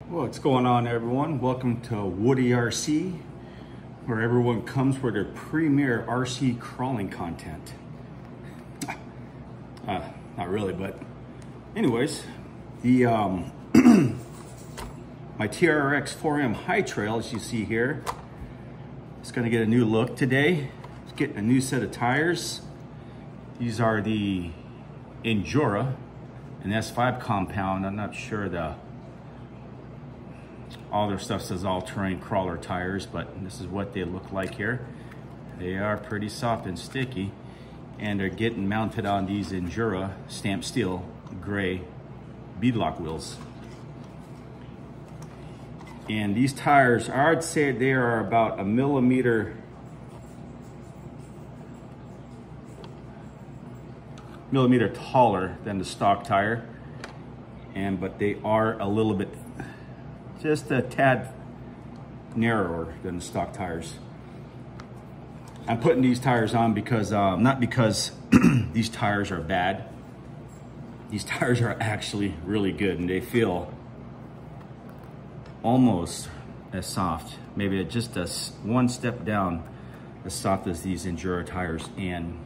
What's going on, everyone? Welcome to Woody RC, where everyone comes for their premier RC crawling content. Not really, but anyways, the my trx4m high trail, as you see here, it's going to get a new look today. It's getting a new set of tires. These are the Endura, an S5 compound. I'm not sure all their stuff says all-terrain crawler tires, but this is what they look like here. They are pretty soft and sticky, and they're getting mounted on these Endura stamped steel gray beadlock wheels. And these tires, I'd say they are about a millimeter taller than the stock tire, but they are a little bit, just a tad narrower than the stock tires. I'm putting these tires on because, not because these tires are bad. These tires are actually really good, and they feel almost as soft, maybe just one step down as soft as these Endura tires. And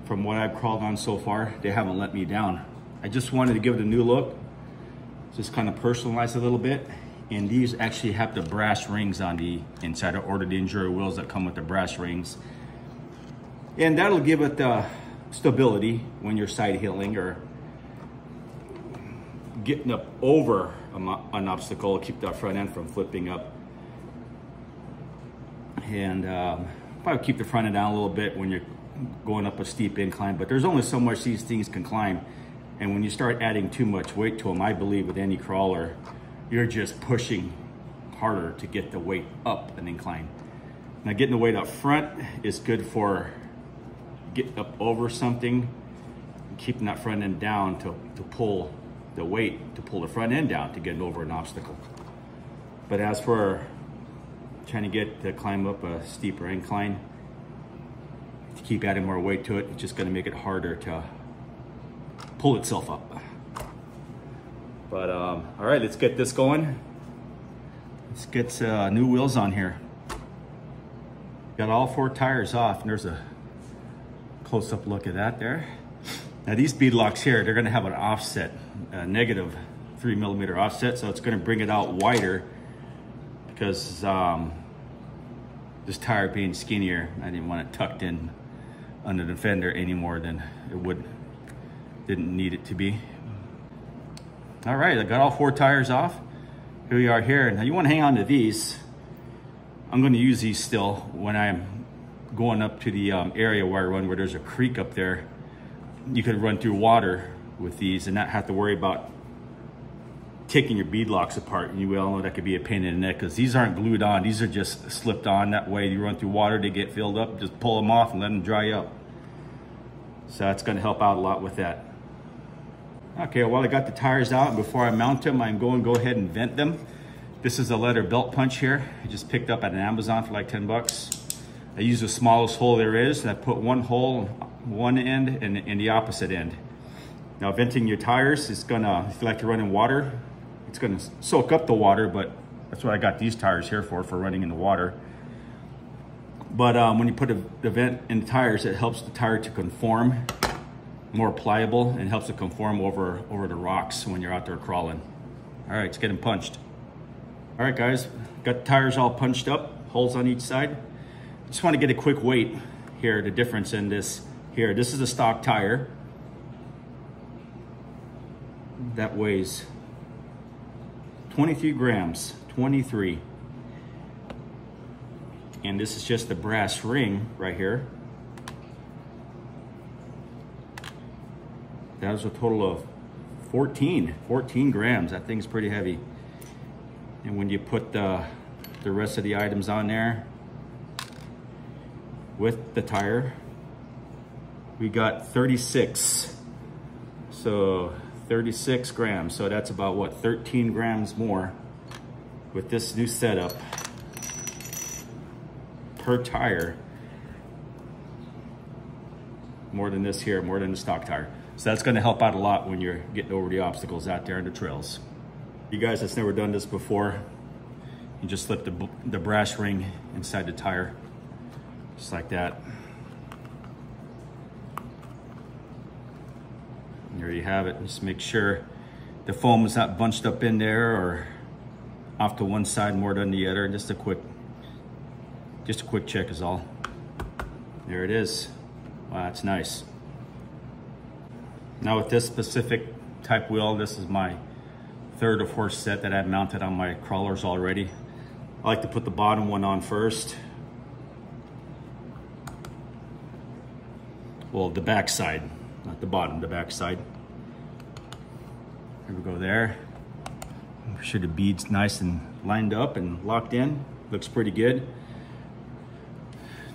from what I've crawled on so far, they haven't let me down. I just wanted to give it a new look, just kind of personalize it a little bit. And these actually have the brass rings on the inside. I ordered the Endura wheels that come with the brass rings. And that'll give it the stability when you're side hilling or getting up over an obstacle, keep that front end from flipping up. And probably keep the front end down a little bit when you're going up a steep incline, but there's only so much these things can climb. And when you start adding too much weight to them, I believe with any crawler, you're just pushing harder to get the weight up an incline. Now, getting the weight up front is good for getting up over something, and keeping that front end down to pull the weight, to pull the front end down to get over an obstacle. But as for trying to get to climb up a steeper incline, to keep adding more weight to it, it's just gonna make it harder to pull itself up. But all right, let's get this going. Let's get new wheels on here. Got all 4 tires off, and there's a close-up look at that there. Now these beadlocks here, they're gonna have an offset, a negative 3 millimeter offset, so it's gonna bring it out wider because this tire being skinnier, I didn't want it tucked in under the fender any more than it didn't need it to be. All right, I got all 4 tires off. Here we are here. Now you want to hang on to these. I'm going to use these still when I'm going up to the area where I run, where there's a creek up there. You could run through water with these and not have to worry about taking your beadlocks apart. And you all know that could be a pain in the neck because these aren't glued on. These are just slipped on. That way you run through water, they get filled up, just pull them off and let them dry up. So that's going to help out a lot with that. Okay, well, I got the tires out, and before I mount them, I'm going to go ahead and vent them. This is a leather belt punch here. I just picked up at an Amazon for like 10 bucks. I use the smallest hole there is, and I put one hole one end and in the opposite end. Now, venting your tires is gonna, if you like to run in water, it's gonna soak up the water, but that's what I got these tires here for running in the water. But when you put the vent in the tires, it helps the tire to conform, more pliable, and helps it conform over the rocks when you're out there crawling. All right, let's get them punched. All right, guys, got the tires all punched up, holes on each side. Just want to get a quick weight here, the difference in this here. This is a stock tire that weighs 23 grams, 23. And this is just the brass ring right here. That was a total of 14 grams. That thing's pretty heavy. And when you put the rest of the items on there with the tire, we got 36. So 36 grams. So that's about what, 13 grams more with this new setup per tire. More than this here, more than the stock tire. So that's going to help out a lot when you're getting over the obstacles out there in the trails. You guys that's never done this before, you just slip the brass ring inside the tire, just like that. And there you have it. Just make sure the foam is not bunched up in there or off to one side more than the other. Just a quick check is all. There it is. Wow, that's nice. Now with this specific type wheel, this is my third or fourth set that I've mounted on my crawlers already. I like to put the bottom one on first. Well, the back side, not the bottom, the back side. Here we go there. Make sure the bead's nice and lined up and locked in. Looks pretty good.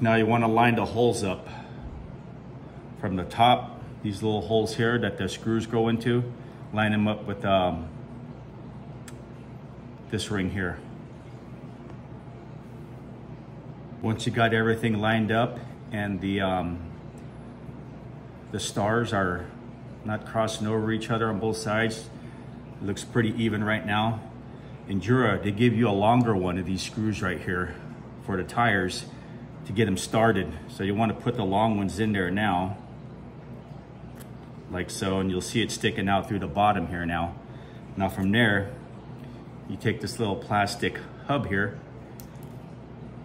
Now you want to line the holes up from the top. These little holes here that the screws go into, line them up with this ring here. Once you got everything lined up and the stars are not crossing over each other on both sides, it looks pretty even right now. Endura, they give you a longer one of these screws right here for the tires to get them started. So you want to put the long ones in there now, like so, and you'll see it sticking out through the bottom here now. Now from there, you take this little plastic hub here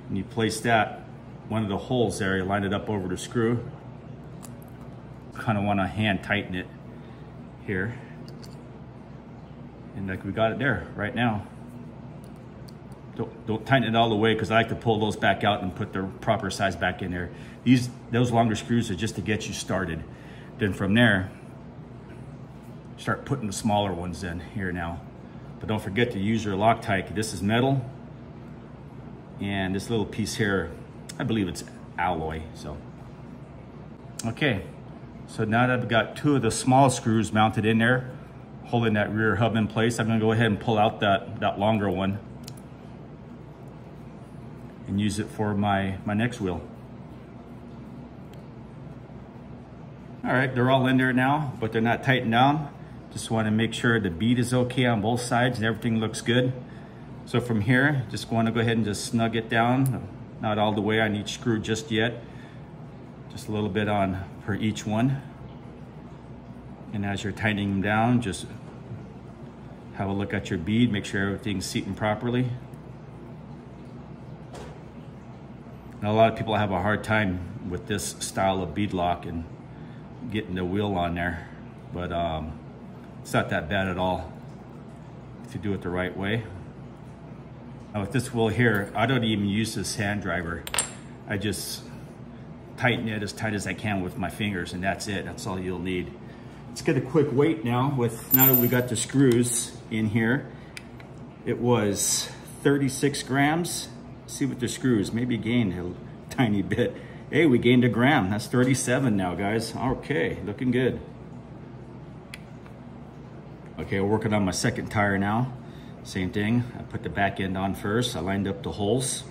and you place that, one of the holes there, you line it up over the screw. Kind of want to hand tighten it here. And like we got it there right now. Don't tighten it all the way, because I like to pull those back out and put the proper size back in there. Those longer screws are just to get you started. Then from there, start putting the smaller ones in here now. But don't forget to use your Loctite. This is metal, and this little piece here, I believe it's alloy. So, okay. So now that I've got two of the small screws mounted in there, holding that rear hub in place, I'm gonna go ahead and pull out that longer one and use it for my next wheel. All right, they're all in there now, but they're not tightened down. Just want to make sure the bead is okay on both sides and everything looks good. So from here, just want to go ahead and just snug it down. Not all the way on each screw just yet. Just a little bit on for each one. And as you're tightening them down, just have a look at your bead, make sure everything's seating properly. Now, a lot of people have a hard time with this style of bead lock and getting the wheel on there, but it's not that bad at all if you do it the right way. Now with this wheel here, I don't even use this hand driver. I just tighten it as tight as I can with my fingers, and that's it. That's all you'll need. Let's get a quick weight now. Now that we got the screws in here, it was 36 grams. See with the screws, maybe gained a tiny bit. Hey, we gained a gram. That's 37 now, guys. Okay, looking good. Okay, we're working on my second tire now. Same thing, I put the back end on first. I lined up the holes,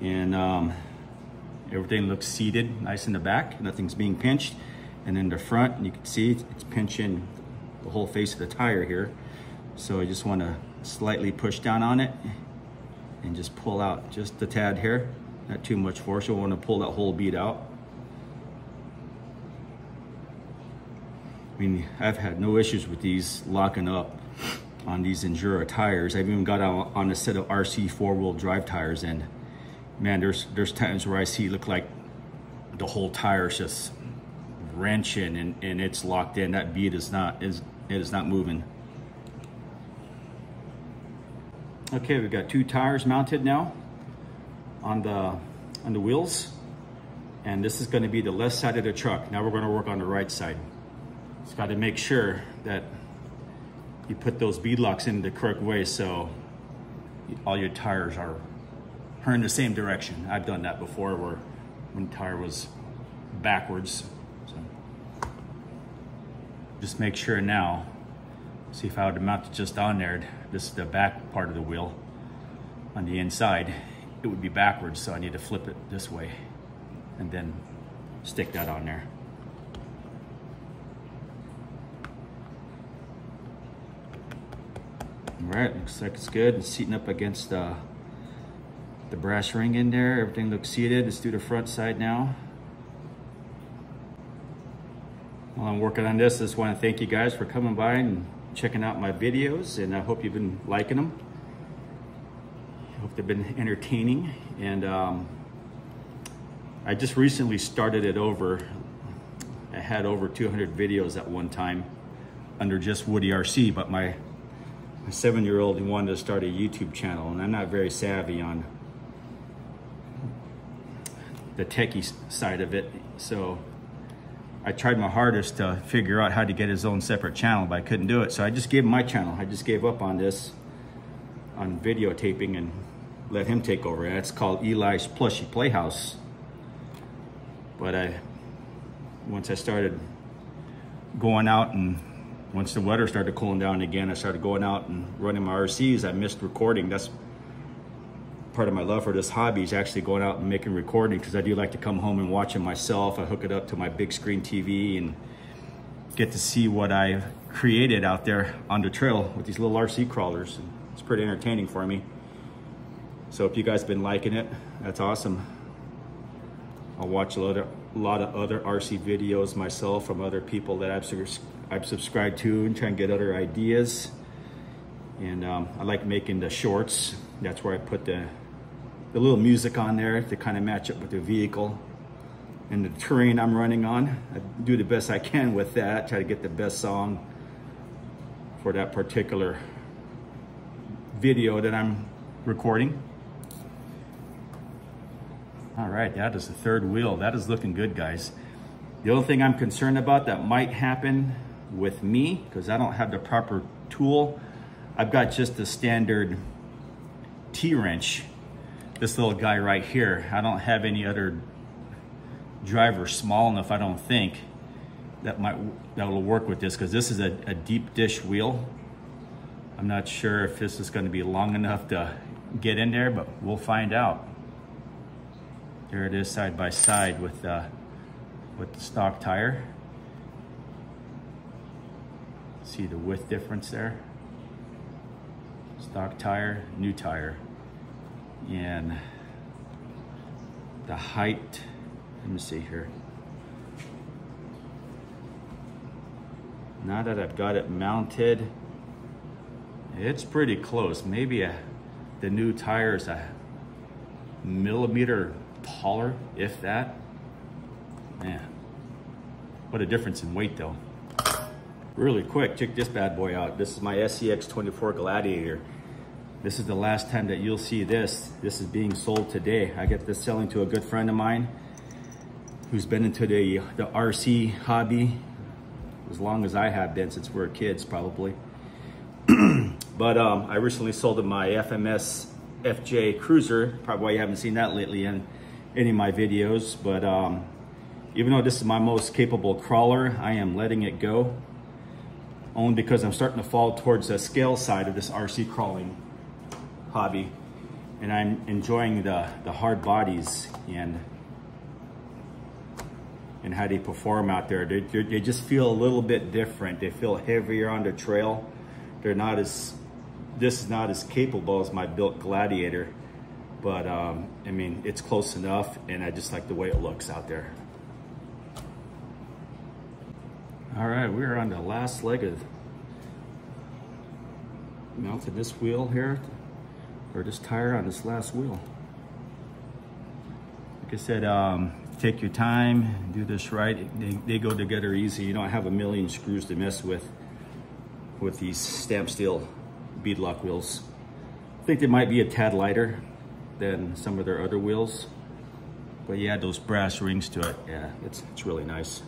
and everything looks seated nice in the back. Nothing's being pinched. And then the front, you can see it's pinching the whole face of the tire here. So I just want to slightly push down on it and just pull out just a tad here. Not too much force. You'll want to pull that whole bead out. I mean, I've had no issues with these locking up on these Endura tires. I've even got on a set of RC four-wheel drive tires, and man, there's times where I see it look like the whole tire is just wrenching and it's locked in. That bead is not moving. Okay, we've got two tires mounted now on the wheels, and this is going to be the left side of the truck. Now we're going to work on the right side. Just got to make sure that you put those bead locks in the correct way so all your tires are in the same direction. I've done that before where one tire was backwards. So just make sure now. See, if I would mount it just on there, this is the back part of the wheel. On the inside, it would be backwards, so I need to flip it this way and then stick that on there. All right, looks like it's good. It's seating up against the brass ring in there. Everything looks seated. Let's do the front side now. While I'm working on this, I just want to thank you guys for coming by and checking out my videos, and I hope you've been liking them. I hope they've been entertaining. And I just recently started it over. I had over 200 videos at one time under just Woody RC, but my 7-year-old wanted to start a YouTube channel, and I'm not very savvy on the techie side of it. So I tried my hardest to figure out how to get his own separate channel, but I couldn't do it. So I just gave him my channel. I just gave up on this, on videotaping, and let him take over. That's called Eli's Plushy Playhouse. But once I started going out, and once the weather started cooling down again, I started going out and running my RCs. I missed recording. That's part of my love for this hobby, is actually going out and making recording, because I do like to come home and watch it myself. I hook it up to my big screen TV and get to see what I've created out there on the trail with these little RC crawlers. It's pretty entertaining for me. So if you guys have been liking it, that's awesome. I'll watch a lot of other RC videos myself from other people that I've subscribed to, and try and get other ideas. And I like making the shorts. That's where I put the little music on there to kind of match up with the vehicle and the terrain I'm running on. I do the best I can with that, try to get the best song for that particular video that I'm recording. All right, that is the third wheel. That is looking good, guys. The only thing I'm concerned about that might happen with me, because I don't have the proper tool, I've got just the standard T-wrench, this little guy right here. I don't have any other driver small enough, I don't think, that will work with this, because this is a deep dish wheel. I'm not sure if this is going to be long enough to get in there, but we'll find out. There it is, side by side with the stock tire. See the width difference there? Stock tire, new tire. And the height, let me see here. Now that I've got it mounted, it's pretty close. Maybe the new tire is a millimeter taller, if that. Man, what a difference in weight though. Really quick, check this bad boy out. This is my SCX24 Gladiator. This is the last time that you'll see this. This is being sold today. I get this selling to a good friend of mine who's been into the RC hobby as long as I have been, since we're kids probably. But I recently sold him my FMS FJ Cruiser. Probably why you haven't seen that lately in any of my videos. But even though this is my most capable crawler, I am letting it go. Only because I'm starting to fall towards the scale side of this RC crawling hobby, and I'm enjoying the hard bodies and how they perform out there. They just feel a little bit different. They feel heavier on the trail. They're not as, this is not as capable as my built Gladiator, but I mean, it's close enough, and I just like the way it looks out there. All right, we're on the last leg of mounting this wheel here, or this tire on this last wheel. Like I said, take your time, do this right. They go together easy. You don't have a million screws to mess with these stamp steel beadlock wheels. I think they might be a tad lighter than some of their other wheels, but you add those brass rings to it. Yeah, it's really nice.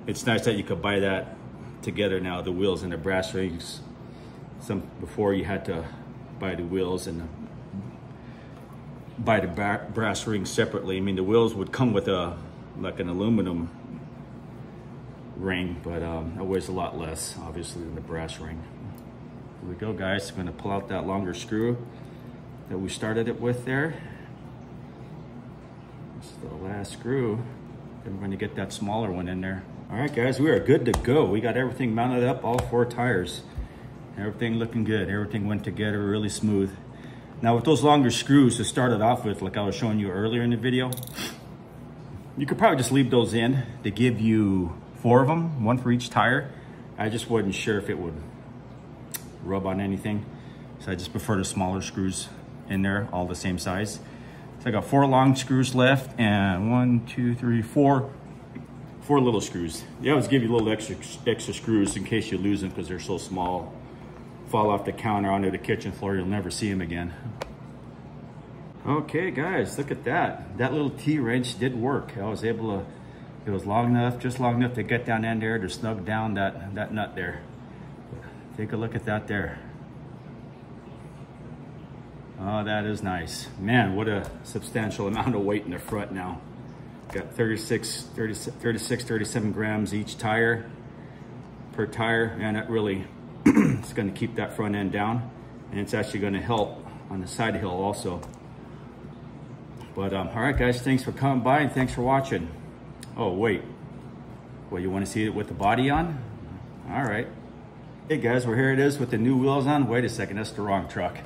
It's nice that you could buy that together now, the wheels and the brass rings. Before you had to buy the wheels and buy the brass rings separately. I mean, the wheels would come with like an aluminum ring, but it weighs a lot less, obviously, than the brass ring. Here we go, guys. I'm gonna pull out that longer screw that we started it with there. This is the last screw. Then we're gonna get that smaller one in there. All right, guys, we are good to go. We got everything mounted up, all 4 tires. Everything looking good. Everything went together really smooth. Now with those longer screws to start it off with, like I was showing you earlier in the video, you could probably just leave those in. They give you 4 of them, 1 for each tire. I just wasn't sure if it would rub on anything, so I just prefer the smaller screws in there, all the same size. So I got 4 long screws left, and 1, 2, 3, 4 little screws. They always give you little extra screws in case you lose them because they're so small. Fall off the counter onto the kitchen floor, you'll never see them again. Okay guys, look at that. That little T-wrench did work. I was able to, it was long enough, just long enough to get down in there to snug down that nut there. Take a look at that there. Oh, that is nice. Man, what a substantial amount of weight in the front now. Got 37 grams each tire, per tire, and that really it's going to keep that front end down, and it's actually going to help on the side hill also. But all right guys, thanks for coming by and thanks for watching. Oh wait, well, you want to see it with the body on? All right. Hey guys, well, here it is with the new wheels on. Wait a second, that's the wrong truck.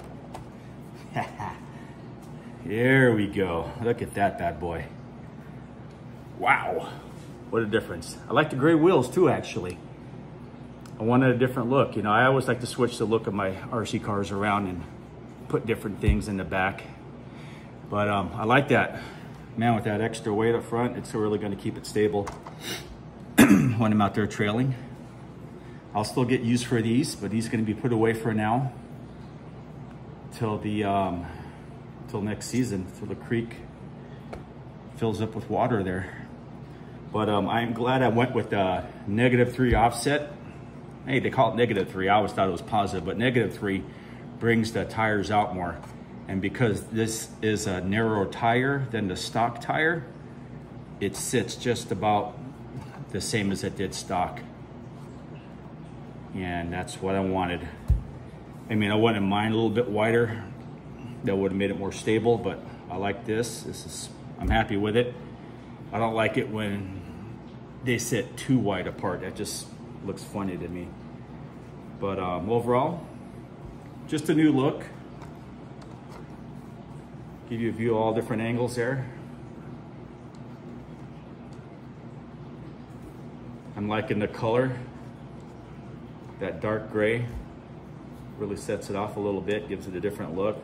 There we go. Look at that bad boy. Wow, what a difference. I like the gray wheels too, actually. I wanted a different look. You know, I always like to switch the look of my RC cars around and put different things in the back. But I like that. Man, with that extra weight up front, it's really gonna keep it stable when I'm out there trailing. I'll still get used for these, but these are gonna be put away for now till the till next season, till the creek fills up with water there. But I'm glad I went with a -3 offset. Hey, they call it -3. I always thought it was positive, but -3 brings the tires out more. And because this is a narrower tire than the stock tire, it sits just about the same as it did stock. And that's what I wanted. I mean, I wouldn't mind a little bit wider. That would have made it more stable, but I like this. I'm happy with it. I don't like it when they sit too wide apart. That just looks funny to me. But overall, just a new look. Give you a view of all different angles there. I'm liking the color. That dark gray really sets it off a little bit, gives it a different look.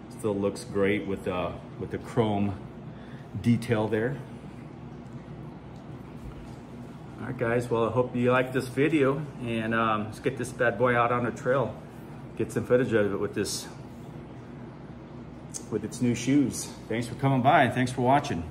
Still looks great with the chrome detail there. All right guys, well, I hope you liked this video, and let's get this bad boy out on the trail. Get some footage of it with its new shoes. Thanks for coming by and thanks for watching.